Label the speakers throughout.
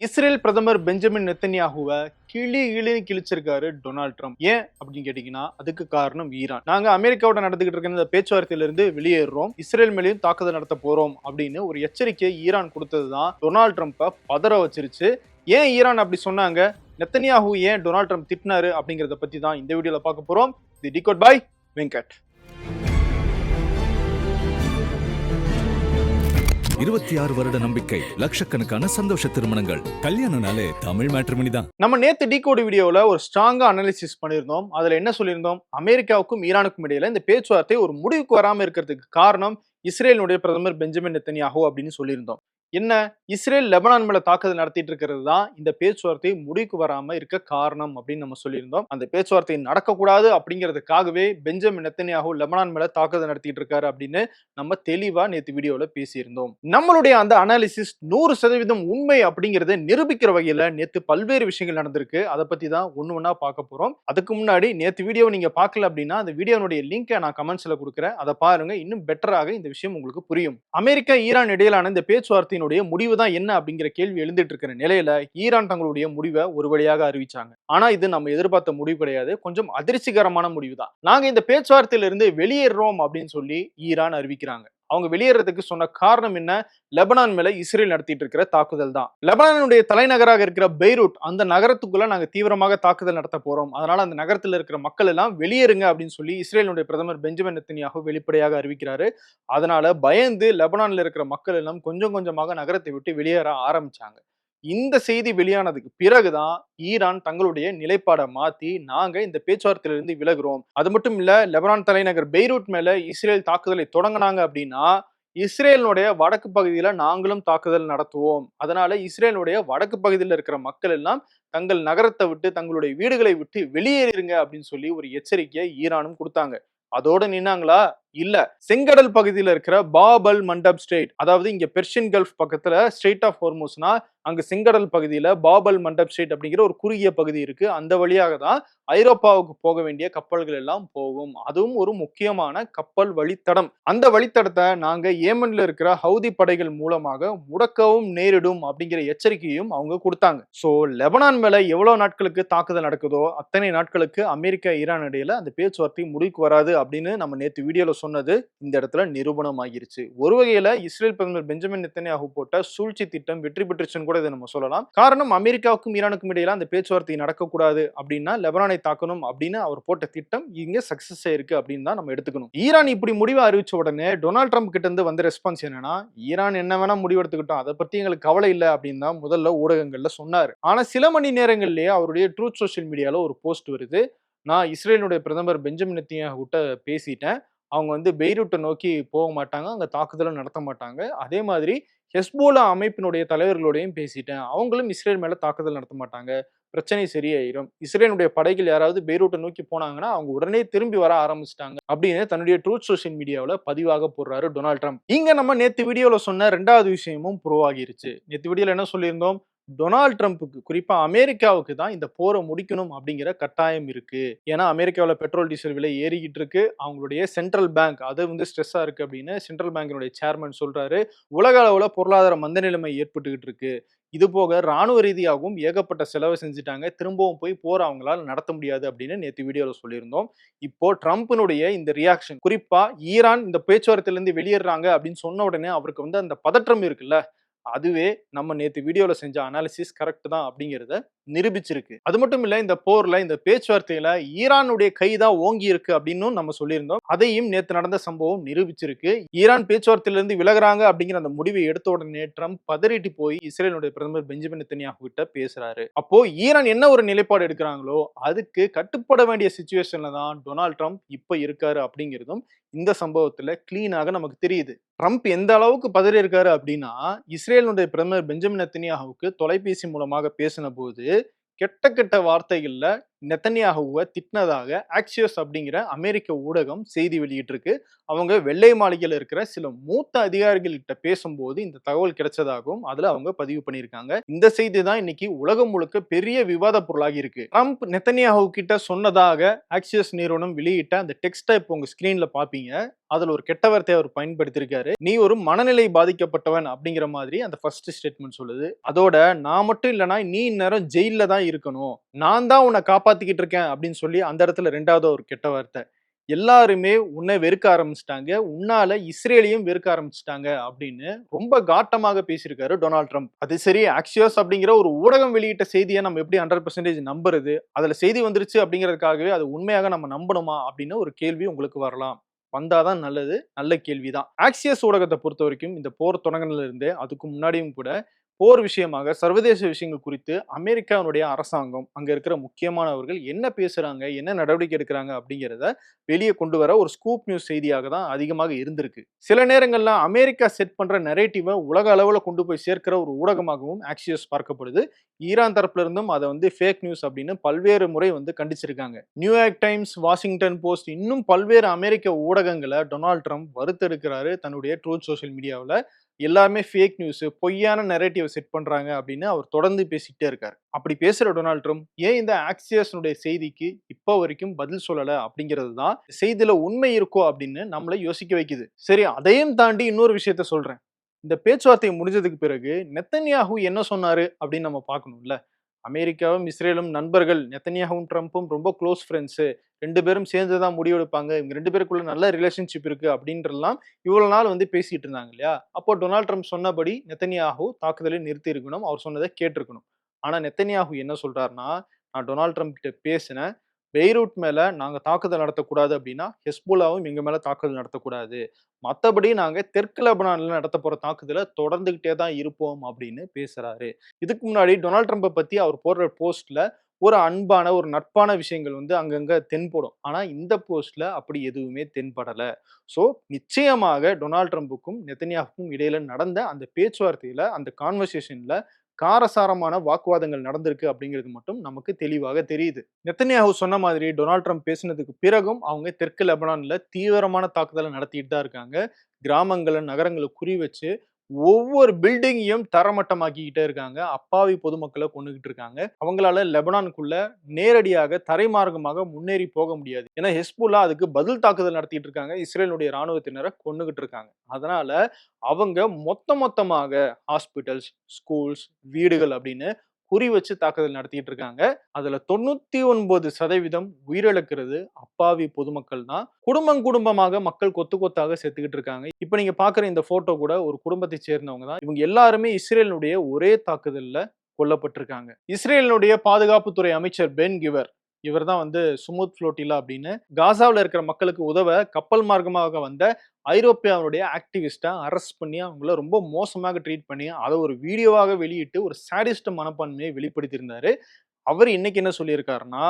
Speaker 1: Israel பிரதமர் Benjamin நெத்தன்யாகுவை கிளின்னு கிழிச்சிருக்காரு Donald Trump. ஏன் அப்படின்னு கேட்டீங்கன்னா அதுக்கு காரணம் ஈரான். நாங்க அமெரிக்காவோட நடந்துகிட்டு இருக்க இந்த பேச்சுவார்த்தையில இருந்து வெளியேறோம், இஸ்ரேல் மேலேயும் தாக்குதல் நடத்த போறோம் அப்படின்னு ஒரு எச்சரிக்கை ஈரான் கொடுத்ததுதான் டொனால்ட் ட்ரம்ப்பை பதற வச்சிருச்சு. ஏன் ஈரான் அப்படி சொன்னாங்க, நெத்தன்யாகு ஏன் டொனால்ட் ட்ரம்ப் திட்டினாரு அப்படிங்கறத பத்தி தான் இந்த வீடியோல பார்க்க போறோம். தி டிகோட் பை வெங்கட்.
Speaker 2: 26 வருட நம்பிக்கை, லட்சக்கணக்கான சந்தோஷ திருமணங்கள். கல்யாணம்னாலே தமிழ் மேட்ரிமோனி தான்.
Speaker 1: நம்ம நேத்து டிகோட் வீடியோல ஒரு ஸ்ட்ராங்கா அனாலிசிஸ் பண்ணியிருந்தோம். அதுல என்ன சொல்லியிருந்தோம், அமெரிக்காவுக்கும் ஈரானுக்கும் இடையில இந்த பேச்சுவார்த்தை ஒரு முடிவுக்கு வராம இருக்கிறதுக்கு காரணம் இஸ்ரேலுடைய பிரதமர் பெஞ்சமின் நெத்தன்யாகு அப்படின்னு சொல்லியிருந்தோம். என்ன, இஸ்ரேல் லெபனான் மேல தாக்குதல் நடத்திட்டு இருக்கிறது தான் இந்த பேச்சுவார்த்தை முடிவுக்கு வராம இருக்க காரணம் அப்படின்னு நம்ம சொல்லியிருந்தோம். அந்த பேச்சுவார்த்தை நடக்கக்கூடாது அப்படிங்கிறதுக்காகவே பெஞ்சமின் நெத்தன்யாகு லெபனான் மேல தாக்குதல் நடத்திட்டு இருக்காரு அப்படின்னு நம்ம தெளிவா நேத்து வீடியோல பேசியிருந்தோம். நம்மளுடைய அந்த அனாலிசிஸ் 100% உண்மை அப்படிங்கறத நிரூபிக்கிற வகையில நேத்து பல்வேறு விஷயங்கள் நடந்திருக்கு. அதை பத்தி தான் ஒண்ணா பார்க்க போறோம். அதுக்கு முன்னாடி நேத்து வீடியோ நீங்க பார்க்கல அப்படின்னா அந்த வீடியோனுடைய லிங்கை நான் கமெண்ட்ஸ்ல கொடுக்குறேன், அதை பாருங்க. இன்னும் பெட்டராக இந்த விஷயம் உங்களுக்கு புரியும். அமெரிக்கா ஈரான் இடையிலான இந்த பேச்சுவார்த்தை முடிவு தான் என்ன அப்படிங்கிற கேள்வி எழுந்துட்டு இருக்கிற நிலையில ஈரான் தங்களுடைய முடிவை ஒரு வழியாக அறிவிச்சாங்க. ஆனா இது நம்ம எதிர்பார்த்த முடிவு கிடையாது, கொஞ்சம் அதிர்ச்சிகரமான முடிவு தான். நாங்க இந்த பேச்சுவார்த்தையில இருந்து வெளியேறோம் அப்படின்னு சொல்லி ஈரான் அறிவிக்கிறாங்க. அவங்க வெளியேறதுக்கு சொன்ன காரணம் என்ன, லெபனான் மேல இஸ்ரேல் நடத்திட்டு இருக்கிற தாக்குதல் தான். லெபனானுடைய தலைநகராக இருக்கிற பெய்ரூட், அந்த நகரத்துக்குள்ள நாங்க தீவிரமாக தாக்குதல் நடத்த போறோம், அதனால அந்த நகரத்தில் இருக்கிற மக்கள் எல்லாம் வெளியேறுங்க அப்படின்னு சொல்லி இஸ்ரேலுடைய பிரதமர் பெஞ்சமின் நெத்தன்யாகு வெளிப்படையாக அறிவிக்கிறாரு. அதனால பயந்து லெபனான்ல இருக்கிற மக்கள் எல்லாம் கொஞ்சம் கொஞ்சமாக நகரத்தை விட்டு வெளியேற ஆரம்பிச்சாங்க. இந்த செய்தி வெளியானதுக்கு பிறகுதான் ஈரான் தங்களுடைய நிலைப்பாடை மாத்தி நாங்க இந்த பேச்சுவார்த்தையில இருந்து விலகுறோம், அது மட்டும் இல்ல லெபனான் தலைநகர் பெய்ரூட் மேல இஸ்ரேல் தாக்குதலை தொடங்கினாங்க அப்படின்னா இஸ்ரேலுடைய வடக்கு பகுதியில நாங்களும் தாக்குதல் நடத்துவோம், அதனால இஸ்ரேலுடைய வடக்கு பகுதியில் இருக்கிற மக்கள் எல்லாம் தங்கள் நகரத்தை விட்டு தங்களுடைய வீடுகளை விட்டு வெளியேறிருங்க அப்படின்னு சொல்லி ஒரு எச்சரிக்கையை ஈரானும் கொடுத்தாங்க. அதோட நின்னாங்களா? இல்ல. செங்கடல் பகுதியில் இருக்கிற பாப் அல் மண்டப் ஸ்ட்ரெயிட், அதாவது இங்க பெர்ஷியன் கல்ஃப் பக்கத்துல ஸ்ட்ரெயிட் ஆஃப் ஹோர்முஸ்னா அங்க செங்கடல் பகுதியில பாப் அல் மண்டப் ஸ்ட்ரெயிட் அப்படிங்கிற ஒரு குறுகிய பகுதி இருக்கு. அந்த வழியாக தான் ஐரோப்பாவுக்கு போக வேண்டிய கப்பல்கள் எல்லாம் போகும். அதுவும் ஒரு முக்கியமான கப்பல் வழித்தடம். அந்த வழித்தடத்தை நாங்க ஏமன்ல இருக்கிற ஹவுதி படைகள் மூலமாக முடக்கவும் நேரிடும் அப்படிங்கிற எச்சரிக்கையும் அவங்க கொடுத்தாங்க. சோ லெபனான் மேல எவ்வளவு நாட்களுக்கு தாக்குதல் நடக்குதோ அத்தனை நாட்களுக்கு அமெரிக்கா ஈரான் இடையில அந்த பேச்சுவார்த்தை முடிவுக்கு வராது அப்படின்னு நம்ம நேற்று வீடியோல சொன்னது இந்த இடத்துல நிரூபணம் ஆகிருச்சு. ஒரு வகையில இஸ்ரேல் பிரதமர் பெஞ்சமின் நெத்தன்யாகு போட்ட சூழ்ச்சி திட்டம் வெற்றி பெற்றுச்சுன்னு கூட இதை நம்ம சொல்லலாம். காரணம், அமெரிக்காவுக்கும் ஈரானுக்கும் இடையில அந்த பேச்சுவார்த்தை நடக்கக்கூடாது அப்படின்னா லெபனானை தாக்கணும் அப்படின்னு அவர் போட்ட திட்டம் இங்க சக்சஸ் ஆயிருக்கு அப்படின்னு தான் நம்ம எடுத்துக்கணும். ஈரான் இப்படி முடிவை அறிவிச்ச உடனே டொனால்ட் ட்ரம்ப் கிட்ட இருந்து வந்த ரெஸ்பான்ஸ் என்னன்னா, ஈரான் என்ன வேணா முடிவு எடுத்துக்கிட்டோம், அதை பத்தி எங்களுக்கு கவலை இல்லை அப்படின்னு தான் முதல்ல ஊடகங்கள்ல சொன்னாரு. ஆனா சில மணி நேரங்கள்லயே அவருடைய ட்ரூத் சோஷியல் மீடியால ஒரு போஸ்ட் வருது, நான் இஸ்ரேலுடைய பிரதமர் பெஞ்சமின் நெத்தன்யாகு கிட்ட பேசிட்டேன், அவங்க பெய்ரூட்டை நோக்கி போக மாட்டாங்க, அங்க தாக்குதலும் நடத்த மாட்டாங்க, அதே மாதிரி ஹெஸ்போலா அமைப்பினுடைய தலைவர்களோடையும் பேசிட்டேன், அவங்களும் இஸ்ரேல் மேல தாக்குதல் நடத்த மாட்டாங்க, பிரச்சனை சரியாயிரும், இஸ்ரேலுடைய படைகள் யாராவது பெய்ரூட்டை நோக்கி போனாங்கன்னா அவங்க உடனே திரும்பி வர ஆரம்பிச்சிட்டாங்க அப்படின்னு தன்னுடைய ட்ரூத் சோஷியல் மீடியாவில் பதிவாக போடுறாரு டொனால்ட் ட்ரம்ப். இங்க நம்ம நேத்து வீடியோல சொன்ன ரெண்டாவது விஷயமும் ப்ரூவ் ஆகிருச்சு. நேத்து வீடியோல என்ன சொல்லியிருந்தோம், டொனால்ட் ட்ரம்ப்புக்கு, குறிப்பா அமெரிக்காவுக்கு தான் இந்த போரை முடிக்கணும் அப்படிங்கிற கட்டாயம் இருக்கு. ஏன்னா அமெரிக்காவில் பெட்ரோல் டீசல் விலை ஏறிக்கிட்டு இருக்கு, அவங்களுடைய சென்ட்ரல் பேங்க் அது ஸ்ட்ரெஸ்ஸா இருக்கு அப்படின்னு சென்ட்ரல் பேங்கினுடைய சேர்மன் சொல்றாரு. உலக அளவுல பொருளாதார மந்த நிலைமை ஏற்பட்டுக்கிட்டு இருக்கு. இது போக ராணுவ ரீதியாகவும் ஏகப்பட்ட செலவு செஞ்சுட்டாங்க, திரும்பவும் போய் போர் அவங்களால நடத்த முடியாது அப்படின்னு நேற்று வீடியோல சொல்லியிருந்தோம். இப்போ ட்ரம்ப்பினுடைய இந்த ரியாக்ஷன், குறிப்பா ஈரான் இந்த பேச்சுவார்த்தையில இருந்து வெளியேறாங்க அப்படின்னு சொன்ன உடனே அவருக்கு அந்த பதற்றம் இருக்குல்ல, அதுவே நம்ம நேத்து வீடியோல செஞ்ச அனாலிசிஸ் கரெக்ட் தான் அப்படிங்கறத நிரூபிச்சிருக்கு. அது மட்டும் இல்ல, இந்த போர்ல இந்த பேச்சுவார்த்தையில ஈரானுடைய கைதான் ஓங்கி இருக்கு அப்படின்னு நம்ம சொல்லியிருந்தோம். அதையும் நேத்து நடந்த சம்பவம் நிரூபிச்சிருக்கு. ஈரான் பேச்சுவார்த்தையில இருந்து விலகுறாங்க அப்படிங்கிற அந்த முடிவை எடுத்த உடனே ட்ரம்ப் பதறிட்டு போய் இஸ்ரேலுடைய பிரதமர் பெஞ்சமின் நெத்தன்யாகு கிட்ட பேசுறாரு. அப்போ ஈரான் என்ன ஒரு நிலைப்பாடு எடுக்கிறாங்களோ அதுக்கு கட்டுப்பட வேண்டிய சிச்சுவேஷன்ல தான் டொனால்ட் ட்ரம்ப் இப்ப இருக்காரு அப்படிங்கிறதும் இந்த சம்பவத்துல கிளீனாக நமக்கு தெரியுது. ட்ரம்ப் எந்த அளவுக்கு பதறி இருக்காரு அப்படின்னா, இஸ்ரேலுடைய பிரதமர் பெஞ்சமின் நெத்தன்யாகுவுக்கு தொலைபேசி மூலமாக பேசின போது கெட்ட கெட்ட வார்த்தைகள்ல நெத்தன்யாகுவை திட்டினதாக ஆக்சியோஸ் அப்படிங்கிற அமெரிக்க ஊடகம் செய்தி வெளியிட்டிருக்கு. அவங்க வெள்ளை மாளிகையில் இருக்கிற சில மூத்த அதிகாரிகள் கிட்ட பேசும்போது இந்த தகவல் கிடைச்சதாகவும் அதுல அவங்க பதிவு பண்ணியிருக்காங்க. இந்த செய்தி தான் இன்னைக்கு உலகம் முழுக்க பெரிய விவாத பொருளாகி இருக்கு. ட்ரம்ப் நெத்தன்யாகு கிட்ட சொன்னதாக ஆக்சியோஸ் நிறுவனம் வெளியிட்ட அந்த டெக்ஸ்டை இப்போ உங்க ஸ்கிரீன்ல பாப்பீங்க. அதுல ஒரு கெட்ட வார்த்தையை அவர் பயன்படுத்தியிருக்காரு. நீ ஒரு மனநிலை பாதிக்கப்பட்டவன் அப்படிங்கிற மாதிரி அந்த ஃபர்ஸ்ட் ஸ்டேட்மெண்ட் சொல்லுது. அதோட நான் மட்டும் இல்லனா நீ இந்நேரம் ஜெயில்ல தான் இருக்கணும், நான் தான் உன்னை காப்பாத்திக்கிட்டு இருக்கேன் அப்படின்னு சொல்லி அந்த இடத்துல ரெண்டாவது ஒரு கெட்ட வார்த்தை. எல்லாருமே உன்னை வெறுக்க ஆரம்பிச்சிட்டாங்க, உன்னால இஸ்ரேலையும் வெறுக்க ஆரம்பிச்சிட்டாங்க அப்படின்னு ரொம்ப காட்டமாக பேசியிருக்காரு டொனால்ட் ட்ரம்ப். அது சரி, ஆக்சியோஸ் அப்படிங்கிற ஒரு ஊடகம் வெளியிட்ட செய்தியை நம்ம எப்படி 100% நம்புறது? அதுல செய்தி வந்துருச்சு அப்படிங்கிறதுக்காகவே அது உண்மையாக நம்ம நம்பணுமா அப்படின்னு ஒரு கேள்வி உங்களுக்கு வரலாம். வந்தாதான் நல்லது. நல்ல கேள்விதான். ஆக்சியஸ் ஊடகத்தை பொறுத்த வரைக்கும் இந்த போர் தொடங்கினதுல இருந்தே அதுக்கு முன்னாடியும் கூட போர் விஷயமாக சர்வதேச விஷயங்கள் குறித்து அமெரிக்காவுடைய அரசாங்கம், அங்க இருக்கிற முக்கியமானவர்கள் என்ன பேசுறாங்க, என்ன நடவடிக்கை எடுக்கிறாங்க அப்படிங்கிறத வெளியே கொண்டு வர ஒரு ஸ்கூப் நியூஸ் செய்தியாக தான் அதிகமாக இருந்திருக்கு. சில நேரங்கள்ல அமெரிக்கா செட் பண்ற நரேட்டிவை உலக அளவுல கொண்டு போய் சேர்க்கிற ஒரு ஊடகமாகவும் ஆக்சியஸ் பார்க்கப்படுது. ஈரான் தரப்புல இருந்தும் அதை ஃபேக் நியூஸ் அப்படின்னு பல்வேறு முறை கண்டிச்சிருக்காங்க. நியூயார்க் டைம்ஸ், வாஷிங்டன் போஸ்ட், இன்னும் பல்வேறு அமெரிக்க ஊடகங்களை டொனால்ட் ட்ரம்ப் வறுத்தெடுக்கிறாரு தன்னுடைய ட்ரூத் சோஷியல் மீடியாவில். எல்லாருமே ஃபேக் நியூஸ், பொய்யான நரேட்டிவ் செட் பண்றாங்க அப்படின்னு அவர் தொடர்ந்து பேசிக்கிட்டே இருக்காரு. அப்படி பேசுற டொனால்ட் ட்ரம்ப் ஏன் இந்த ஆக்சியஸனுடைய செய்திக்கு இப்போ வரைக்கும் பதில் சொல்லல அப்படிங்கிறது தான் செய்தியில உண்மை இருக்கோ அப்படின்னு நம்மளை யோசிக்க வைக்குது. சரி, அதையும் தாண்டி இன்னொரு விஷயத்த சொல்றேன். இந்த பேச்சுவார்த்தை முடிஞ்சதுக்கு பிறகு நெத்தன்யாகு என்ன சொன்னாரு அப்படின்னு நம்ம பார்க்கணும்ல. அமெரிக்காவும் இஸ்ரேலும் நண்பர்கள், நெத்தன்யாகவும் ட்ரம்ப்பும் ரொம்ப க்ளோஸ் ஃப்ரெண்ட்ஸு, 2 பேரும் சேர்ந்து தான் முடிவெடுப்பாங்க, இவங்க 2 பேருக்குள்ள நல்ல ரிலேஷன்ஷிப் இருக்கு அப்படின்றலாம் இவ்வளவு நாள் பேசிட்டு இருந்தாங்க இல்லையா? அப்போ டொனால்ட் ட்ரம்ப் சொன்னபடி நெத்தன்யாகு தாக்குதலை நிறுத்தி இருக்கணும், அவர் சொன்னதை கேட்டிருக்கணும். ஆனா நெத்தன்யாகு என்ன சொல்றாருன்னா, நான் டொனால்ட் ட்ரம்ப் கிட்ட பேசினேன், பெய்ரூட் மேல நாங்க தாக்குதல் நடத்தக்கூடாது அப்படின்னா ஹெஸ்புல்லாவும் எங்க மேல தாக்குதல் நடத்தக்கூடாது, மத்தபடி நாங்க தெற்கு லெபனான்ல நடத்த போற தாக்குதலை தொடர்ந்துகிட்டே தான் இருப்போம் அப்படின்னு பேசுறாரு. இதுக்கு முன்னாடி டொனால்ட் ட்ரம்பை பத்தி அவர் போடுற போஸ்ட்ல ஒரு அன்பான, ஒரு நட்பான விஷயங்கள் அங்கங்க தென்படும். ஆனா இந்த போஸ்ட்ல அப்படி எதுவுமே தென்படல. சோ நிச்சயமாக டொனால்ட் ட்ரம்புக்கும் நெத்தன்யாஹுக்கும் இடையில நடந்த அந்த பேச்சுவார்த்தையில, அந்த கான்வர்சேஷன்ல காரசாரமான வாக்குவாதங்கள் நடந்திருக்கு அப்படிங்கிறது மட்டும் நமக்கு தெளிவாக தெரியுது. நெத்தன்யாஹு சொன்ன மாதிரி டொனால்ட் ட்ரம்ப் பேசினதுக்கு பிறகும் அவங்க தெற்கு லெபனான்ல தீவிரமான தாக்குதலை நடத்திட்டு தான் இருக்காங்க. கிராமங்களை, நகரங்களை குறி வச்சு ஒவ்வொரு பில்டிங்கையும் தரமட்டமாக்கிக்கிட்டே இருக்காங்க. அப்பாவி பொதுமக்களை கொன்னுகிட்டு இருக்காங்க. அவங்களால லெபனானுக்குள்ள நேரடியாக தரைமார்க்கமாக முன்னேறி போக முடியாது. ஏன்னா ஹெஸ்புல்லா அதுக்கு பதில் தாக்குதல் நடத்திட்டு இருக்காங்க. இஸ்ரேலுடைய ராணுவத்தினரை கொன்னுகிட்டு இருக்காங்க. அதனால அவங்க மொத்தமாக ஹாஸ்பிட்டல்ஸ், ஸ்கூல்ஸ், வீடுகள் அப்படின்னு குறி வச்சு தாக்குதல் நடத்திட்டு இருக்காங்க. அதுல 99% உயிரிழக்கிறது அப்பாவி பொதுமக்கள் தான். குடும்பமாக மக்கள் கொத்து கொத்தாக செத்துக்கிட்டு இருக்காங்க. இப்ப நீங்க பாக்குற இந்த போட்டோ கூட ஒரு குடும்பத்தை சேர்ந்தவங்க தான். இவங்க எல்லாருமே இஸ்ரேலுடைய ஒரே தாக்குதல்ல கொல்லப்பட்டிருக்காங்க. இஸ்ரேலினுடைய பாதுகாப்புத்துறை அமைச்சர் பென் கிவர், இவர் தான் சுமுத் புளோட்டிலா அப்படின்னு காசாவில் இருக்கிற மக்களுக்கு உதவ கப்பல் மார்க்கமாக வந்த ஐரோப்பியாவுடைய ஆக்டிவிஸ்டை அரெஸ்ட் பண்ணி அவங்கள ரொம்ப மோசமாக ட்ரீட் பண்ணி அதை ஒரு வீடியோவாக வெளியிட்டு ஒரு சாடிஸ்ட் மனப்பான்மையை வெளிப்படுத்தியிருந்தாரு. அவர் இன்னைக்கு என்ன சொல்லியிருக்காருன்னா,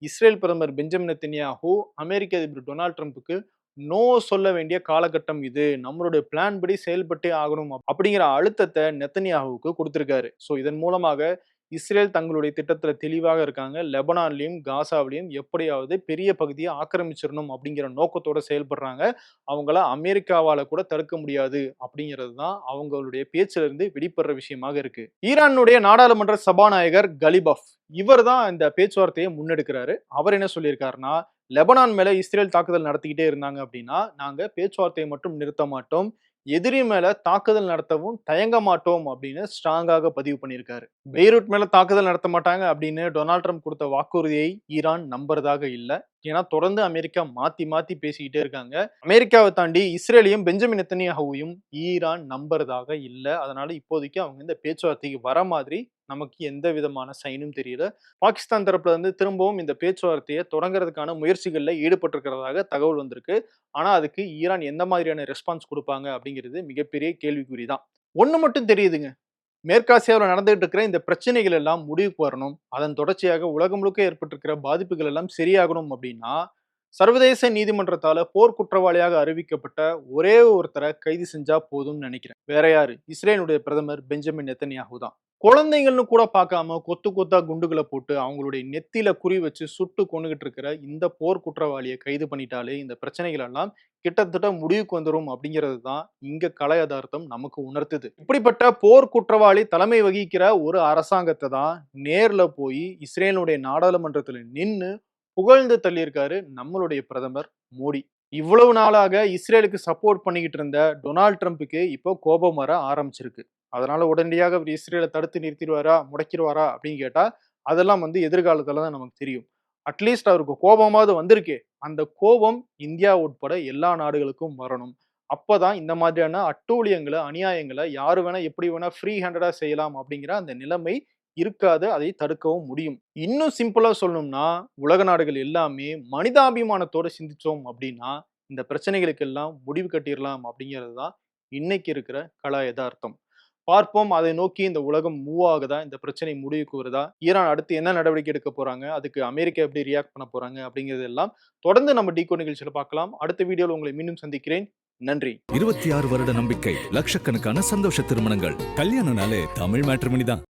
Speaker 1: இஸ்ரேல் பிரதமர் பெஞ்சமின் நெத்தன்யாஹூ அமெரிக்க அதிபர் டொனால்ட் ட்ரம்புக்கு நோ சொல்ல வேண்டிய காலகட்டம் இது, நம்மளுடைய பிளான் படி செயல்பட்டே ஆகணும் அப்படிங்கிற அழுத்தத்தை நெத்தன்யாஹுவுக்கு கொடுத்திருக்காரு. ஸோ இதன் மூலமாக இஸ்ரேல் தங்களுடைய திட்டத்துல தெளிவாக இருக்காங்க. லெபனான்லயும் காசாவிலையும் எப்படியாவது பெரிய பகுதியை ஆக்கிரமிச்சிடணும் அப்படிங்கிற நோக்கத்தோட செயல்படுறாங்க. அவங்கள அமெரிக்காவால கூட தடுக்க முடியாது அப்படிங்கிறது தான் அவங்களுடைய பேச்சுல இருந்து வெளிப்படுற விஷயமாக இருக்கு. ஈரானுடைய நாடாளுமன்ற சபாநாயகர் கலிபஃப், இவர் தான் இந்த பேச்சுவார்த்தையை முன்னெடுக்கிறாரு. அவர் என்ன சொல்லியிருக்காருன்னா, லெபனான் மேல இஸ்ரேல் தாக்குதல் நடத்திக்கிட்டே இருந்தாங்க அப்படின்னா நாங்க பேச்சுவார்த்தையை மட்டும் நிறுத்த மாட்டோம், எதிரி மேல தாக்குதல் நடத்தவும் தயங்க மாட்டோம் அப்படின்னு ஸ்ட்ராங்காக பதிவு பண்ணியிருக்காரு. பெய்ரூட் மேல தாக்குதல் நடத்த மாட்டாங்க அப்படின்னு டொனால்ட் ட்ரம்ப் கொடுத்த வாக்குறுதியை ஈரான் நம்புறதாக இல்ல. ஏன்னா தொடர்ந்து அமெரிக்கா மாத்தி மாத்தி பேசிக்கிட்டே இருக்காங்க. அமெரிக்காவை தாண்டி இஸ்ரேலையும் பெஞ்சமின் நெத்தன்யாஹுவையும் ஈரான் நம்புறதாக இல்ல. அதனால இப்போதைக்கு அவங்க இந்த பேச்சுவார்த்தைக்கு வர மாதிரி நமக்கு எந்த விதமான சைனும் தெரியல. பாகிஸ்தான் தரப்புல இருந்து திரும்பவும் இந்த பேச்சுவார்த்தையை தொடங்குறதுக்கான முயற்சிகள்ல ஈடுபட்டிருக்கிறதாக தகவல் வந்திருக்கு. ஆனா அதுக்கு ஈரான் எந்த மாதிரியான ரெஸ்பான்ஸ் கொடுப்பாங்க அப்படிங்கிறது மிகப்பெரிய கேள்விக்குறிதான். ஒண்ணு மட்டும் தெரியுதுங்க, மேற்காசியாவில் நடந்துகிட்டு இருக்கிற இந்த பிரச்சனைகள் எல்லாம் முடிவுக்கு வரணும், அதன் தொடர்ச்சியாக உலகம் முழுக்க ஏற்பட்டிருக்கிற பாதிப்புகள் எல்லாம் சரியாகணும் அப்படின்னா சர்வதேச நீதிமன்றத்தால போர் குற்றவாளியாக அறிவிக்கப்பட்ட ஒரே ஒருத்தரை கைது செஞ்சா போதும்னு நினைக்கிறேன். வேற யாரு? இஸ்ரேலுடைய பிரதமர் பெஞ்சமின் நெத்தன்யாஹூ தான். குழந்தைங்கள்னு கூட பார்க்காம கொத்து கொத்தா குண்டுகள போட்டு அவங்களுடைய நெத்தியில குறி வச்சு சுட்டு கொன்னுகிட்டு இருக்கிற இந்த போர் குற்றவாளிய கைது பண்ணிட்டாலே இந்த பிரச்சனைகள் எல்லாம் கிட்டத்தட்ட முடிவுக்கு வந்துரும் அப்படிங்கிறது தான் இங்க கலை யதார்த்தம் நமக்கு உணர்த்துது. இப்படிப்பட்ட போர் குற்றவாளி தலைமை வகிக்கிற ஒரு அரசாங்கத்தை தான் நேர்ல போய் இஸ்ரேலுடைய நாடாளுமன்றத்துல நின்னு புகழ்ந்து தள்ளியிருக்காரு நம்மளுடைய பிரதமர் மோடி. இவ்வளவு நாளாக இஸ்ரேலுக்கு சப்போர்ட் பண்ணிக்கிட்டு இருந்த டொனால்ட் ட்ரம்ப்புக்கு இப்போ கோபம் வர ஆரம்பிச்சிருக்கு. அதனால உடனடியாக அவர் இஸ்ரேல தடுத்து நிறுத்திடுவாரா, முடக்கிடுவாரா அப்படின்னு கேட்டா, அதெல்லாம் எதிர்காலத்துல தான் நமக்கு தெரியும். அட்லீஸ்ட் அவருக்கு கோபமாவது வந்திருக்கே. அந்த கோபம் இந்தியா உட்பட எல்லா நாடுகளுக்கும் வரணும். அப்பதான் இந்த மாதிரியான அட்டூழியங்கள, அநியாயங்கள யாரு வேணா எப்படி வேணா ஃப்ரீ ஹேண்டடா செய்யலாம் அப்படிங்கிற அந்த நிலைமை இருக்காது. அதை தடுக்கவும் முடியும். இன்னும் சிம்பிளா சொல்லணும்னா, உலக நாடுகள் எல்லாமே மனிதாபிமானத்தோட சிந்திச்சோம் அப்படின்னா, இந்த பிரச்சனைகளுக்கு எல்லாம் முடிவு கட்டிறலாம் அப்படிங்கிறது தான் இன்னைக்கு இருக்கிற கலா எதார்த்தம். பார்ப்போம் அதை நோக்கி இந்த உலகம் மூவ் ஆகுதா? இந்த பிரச்சனை முடிவுக்கு வருதா? ஈரான் அடுத்து என்ன நடவடிக்கை எடுக்க போறாங்க? அதுக்கு அமெரிக்கா எப்படி ரியாக்ட் பண்ண போறாங்க? அப்படிங்கிறது எல்லாம் தொடர்ந்து நம்ம டிகோட் நிகழ்ச்சியில பார்க்கலாம். அடுத்த வீடியோல உங்களை மீண்டும் சந்திக்கிறேன். நன்றி.
Speaker 2: 26 வருட நம்பிக்கை, லட்சக்கணக்கான சந்தோஷ திருமணங்கள். கல்யாணம்னாலே தமிழ் மேட்ரிமோனி தான்.